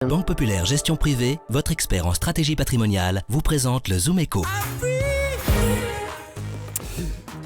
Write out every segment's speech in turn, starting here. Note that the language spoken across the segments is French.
Banque Populaire Gestion Privée, votre expert en stratégie patrimoniale, vous présente le Zoom Echo.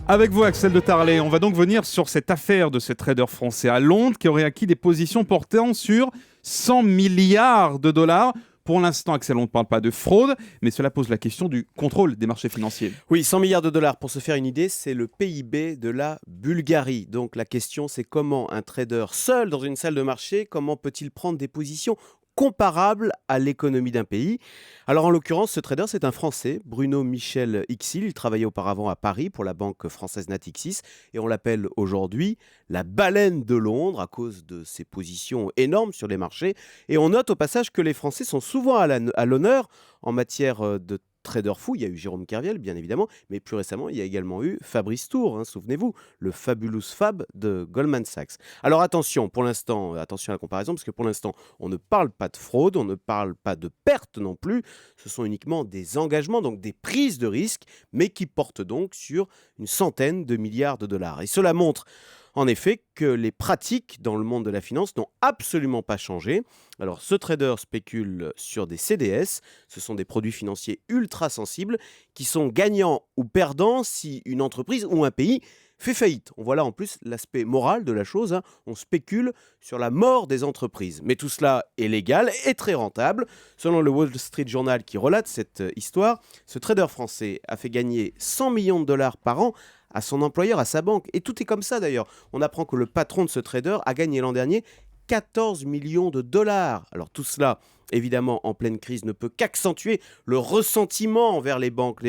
Avec vous, Axel de Tarlet, on va donc venir sur cette affaire de ce trader français à Londres qui aurait acquis des positions portant sur 100 milliards de dollars. Pour l'instant, Axel, on ne parle pas de fraude, mais cela pose la question du contrôle des marchés financiers. Oui, 100 milliards de dollars, pour se faire une idée, c'est le PIB de la Bulgarie. Donc la question, c'est comment un trader seul dans une salle de marché, comment peut-il prendre des positions comparables à l'économie d'un pays? Alors en l'occurrence, ce trader, c'est un Français, Bruno Michel Ixil. Il travaillait auparavant à Paris pour la banque française Natixis et on l'appelle aujourd'hui la baleine de Londres à cause de ses positions énormes sur les marchés. Et on note au passage que les Français sont souvent à l'honneur en matière de trader fou. Il y a eu Jérôme Kerviel, bien évidemment, mais plus récemment, il y a également eu Fabrice Tour, souvenez-vous, le Fabulous Fab de Goldman Sachs. Alors attention, pour l'instant, attention à la comparaison, parce que pour l'instant, on ne parle pas de fraude, on ne parle pas de perte non plus, ce sont uniquement des engagements, donc des prises de risques, mais qui portent donc sur une centaine de milliards de dollars. Et cela montre en effet que les pratiques dans le monde de la finance n'ont absolument pas changé. Alors ce trader spécule sur des CDS, ce sont des produits financiers ultra sensibles qui sont gagnants ou perdants si une entreprise ou un pays fait faillite. On voit là en plus l'aspect moral de la chose, on spécule sur la mort des entreprises. Mais tout cela est légal et très rentable. Selon le Wall Street Journal qui relate cette histoire, ce trader français a fait gagner 100 millions de dollars par an à son employeur, à sa banque. Et tout est comme ça d'ailleurs. On apprend que le patron de ce trader a gagné l'an dernier 14 millions de dollars. Alors tout cela, évidemment, en pleine crise, ne peut qu'accentuer le ressentiment envers les banques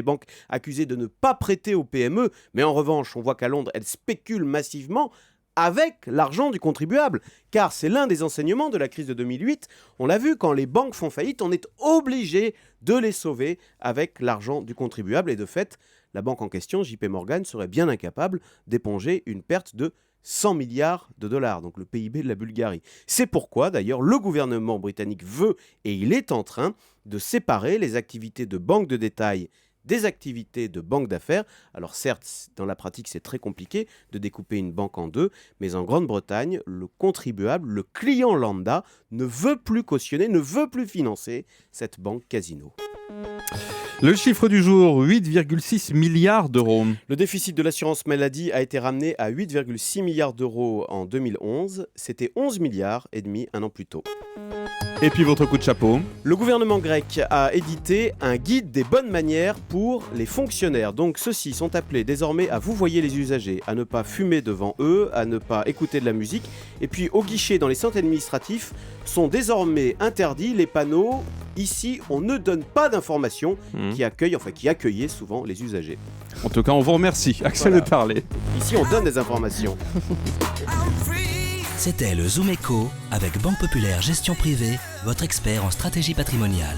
accusées de ne pas prêter aux PME. Mais en revanche, on voit qu'à Londres, elles spéculent massivement avec l'argent du contribuable. Car c'est l'un des enseignements de la crise de 2008. On l'a vu, quand les banques font faillite, on est obligé de les sauver avec l'argent du contribuable. Et de fait, la banque en question, JP Morgan, serait bien incapable d'éponger une perte de 100 milliards de dollars, donc le PIB de la Bulgarie. C'est pourquoi, d'ailleurs, le gouvernement britannique veut, et il est en train, de séparer les activités de banque de détail des activités de banque d'affaires. Alors certes, dans la pratique, c'est très compliqué de découper une banque en deux, mais en Grande-Bretagne, le contribuable, le client lambda, ne veut plus cautionner, ne veut plus financer cette banque casino. Le chiffre du jour, 8,6 milliards d'euros. Le déficit de l'assurance maladie a été ramené à 8,6 milliards d'euros en 2011. C'était 11 milliards et demi un an plus tôt. Et puis votre coup de chapeau. Le gouvernement grec a édité un guide des bonnes manières pour les fonctionnaires. Donc ceux-ci sont appelés désormais à vouvoyer les usagers, à ne pas fumer devant eux, à ne pas écouter de la musique. Et puis au guichet dans les centres administratifs sont désormais interdits les panneaux « Ici, on ne donne pas d'informations » qui accueillaient souvent les usagers. En tout cas, on vous remercie, Axel de Tarlet. Ici, on donne des informations. C'était le Zoom Echo avec Banque Populaire Gestion Privée, votre expert en stratégie patrimoniale.